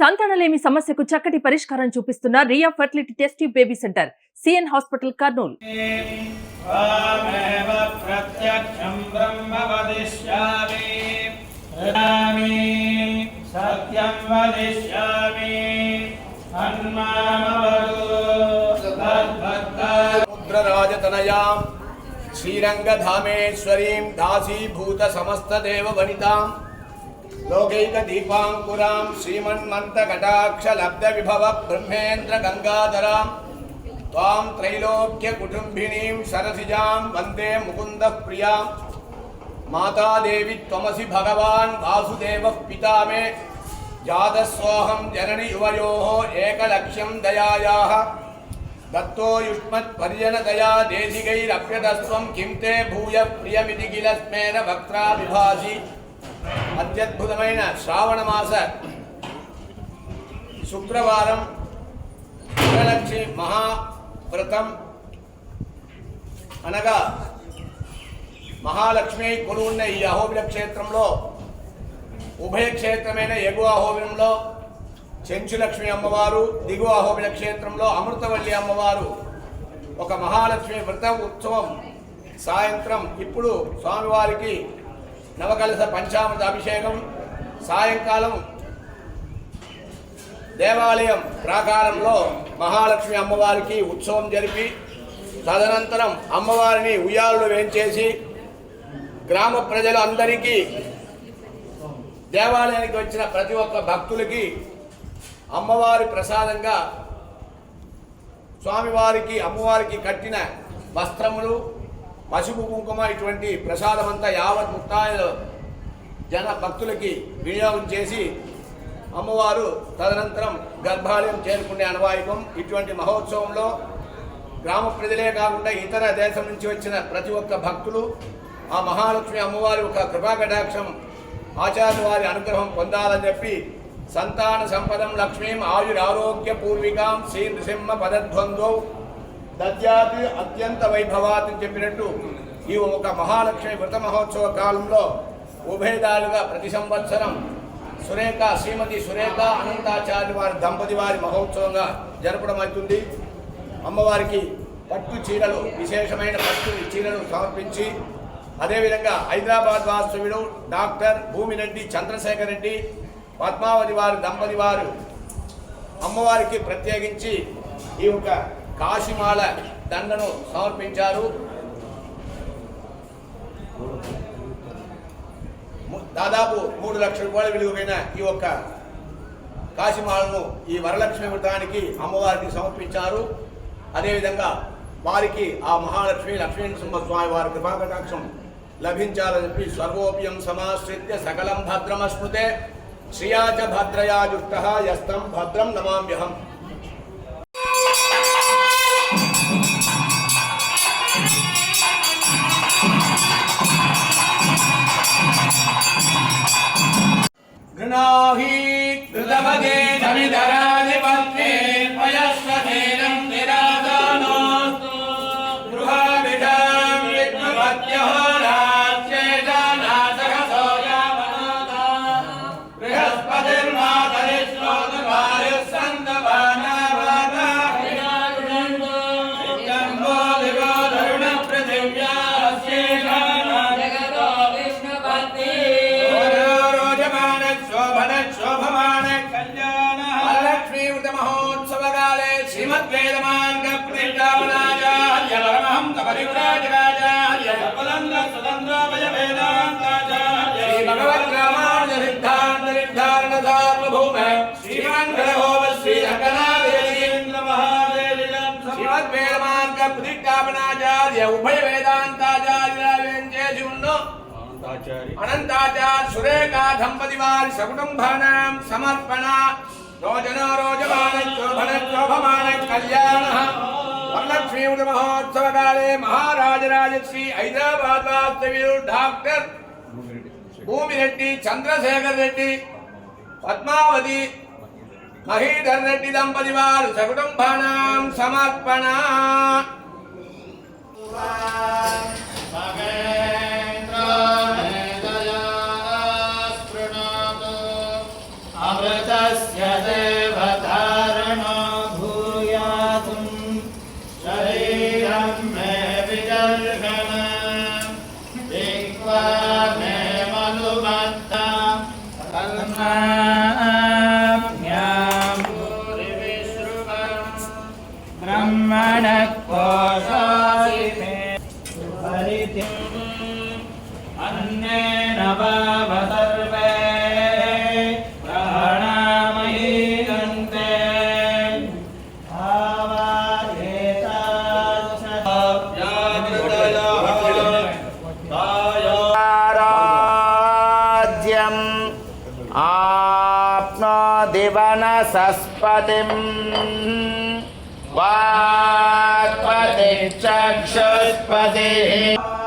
సంతానలేమి సమస్యకు చక్కటి పరిష్కారం చూపిస్తున్న Ria fertility test tube baby centre CN hospital Kurnool. ముద్రరాజతనయాం శ్రీరంగధామేశ్వరీం దాసీభూత సమస్తదేవ వనితాం లోకైక దీపాంకురాం శ్రీమన్మంతకటాక్షలబ్ధ విభవ బ్రహ్మేంద్ర గంగాధరాం త్వాం త్రైలోక్య కుటుంబినీం సరసిజాం వందే ముకుంద ప్రియాం మాతాదేవి త్వమసి భగవాన్ వాసుదేవః పితా మే జాతస్సోహం జనని యువయోః ఏకలక్ష్యం దయాయాః దత్తో యుష్మత్ పరిజనదయా దేశికైరప్యతస్త్వం కిం తే భూయ ప్రియమితి కిల స్మేర వక్త్రా విభాసి. అత్యద్భుతమైన శ్రావణ మాస శుక్రవారం వరలక్ష్మి మహావ్రతం అనగా మహాలక్ష్మి కొలువున్న ఈ అహోబిల క్షేత్రంలో ఉభయ క్షేత్రమైన ఎగువ అహోబిలంలో చెంచులక్ష్మి అమ్మవారు, దిగువ అహోబిల క్షేత్రంలో అమృతవల్లి అమ్మవారు ఒక మహాలక్ష్మి వ్రత ఉత్సవం సాయంత్రం ఇప్పుడు స్వామివారికి నవకలశ పంచామృత అభిషేకం, సాయంకాలం దేవాలయం ప్రాకారంలో మహాలక్ష్మి అమ్మవారికి ఉత్సవం జరిపి తదనంతరం అమ్మవారిని ఉయ్యాలలో వేంచేసి గ్రామ ప్రజలు అందరికీ దేవాలయానికి వచ్చిన ప్రతి ఒక్క భక్తులకి అమ్మవారి ప్రసాదంగా స్వామివారికి అమ్మవారికి కట్టిన వస్త్రములు, పసుపు కుంకుమ ఇటువంటి ప్రసాదం అంతా యావత్ ముక్తాయిలో జన భక్తులకి వినియోగం చేసి అమ్మవారు తదనంతరం గర్భాలయం చేరుకునే అనవాయికం. ఇటువంటి మహోత్సవంలో గ్రామ ప్రజలే కాకుండా ఇతర దేశం నుంచి వచ్చిన ప్రతి ఒక్క భక్తులు ఆ మహాలక్ష్మి అమ్మవారి ఒక కృపాకటాక్షం ఆచార్య వారి అనుగ్రహం పొందాలని చెప్పి సంతాన సంపదం లక్ష్మీం ఆయురారోగ్య పూర్వికాం శ్రీ నృసింహ పదద్వంద్వౌ దద్యాతి అత్యంత వైభవాత్ అని చెప్పినట్టు ఈ ఒక మహాలక్ష్మి వ్రత మహోత్సవ కాలంలో ఉభయదారుగా ప్రతి సంవత్సరం శ్రీమతి సురేఖ అనంతాచార్య వారి దంపతి వారి మహోత్సవంగా జరపడం అవుతుంది. అమ్మవారికి పట్టు చీరలు, విశేషమైన పట్టు చీరలు సమర్పించి అదేవిధంగా హైదరాబాద్ వాస్తవ్యుడు డాక్టర్ భూమిరెడ్డి చంద్రశేఖర్ రెడ్డి పద్మావతి వారి దంపతి వారు అమ్మవారికి ప్రత్యేకించి ఈ యొక్క కాశీమాల దండను సమర్పించారు. దాదాపు 3 లక్షల రూపాయల విలువైన ఈ యొక్క కాశీమాలను ఈ వరలక్ష్మి వ్రతానికి అమ్మవారికి సమర్పించారు. అదేవిధంగా వారికి ఆ మహాలక్ష్మి లక్ష్మీనరసింహస్వామి వారి కృపాకటాక్షం లభించాలని చెప్పి సర్వోపియం సమాశ్రిత్య సకలం భద్రమస్మృతే శ్రియాచ భద్రయా జుష్టః యస్తం భద్రం నమామ్యహం. గృణాహి కృతమదే ధనిధరాధిపత్యే పయస్వధేనం నిరాదానోస్తు గృహాభిధాం విష్ణుపత్యః రాజ్యేజానాథః సోయామనాథా బృహస్పతిర్మాతరిశ్లోకవాయుః సందవానావాదా వినాయునందో జంబో దివో తరుణ పృథివ్యా జగదో విష్ణుపతి శోభమాన కళ్యాణ వరలక్ష్మీ వ్రత మహోత్సవకాలే శ్రీమద్వేదమార్గ ప్రతిష్టాపనాచార్య పరమహంస పరివ్రాజకాచార్య సర్వదండ సుదండోభయ వేదాంతాచార్య శ్రీ భగవద్రామానుజ సిద్ధాంత నిర్ధారణ సార్వభౌమ శ్రీమంగళహోమ శ్రీ రంగనాథేంద్ర మహాదేవి శ్రీమద్వేదమార్గ ప్రతిష్టాపనాచార్య ఉభయ వేదాంతాచార్యులను చేసి ఉండు అనంతాచార్య సురేఖ దంపతి వారి సకుటుంబానాం సమర్పణ రోజనోరోజమాన కళ్యాణ వరలక్ష్మీ వ్రత మహోత్సవ కాలే మహారాజరాజశ్రీ హైదరాబాద్ వాస్తవ్యుడు డాక్టర్ భూమిరెడ్డి చంద్రశేఖర్ రెడ్డి పద్మావతి మహీధర్ రెడ్డి దంపతి వారు సకుటుంబానాం సమర్పణ. అమృతస్య మానసస్పతిం వాక్పతిశ్చక్షుష్పతిః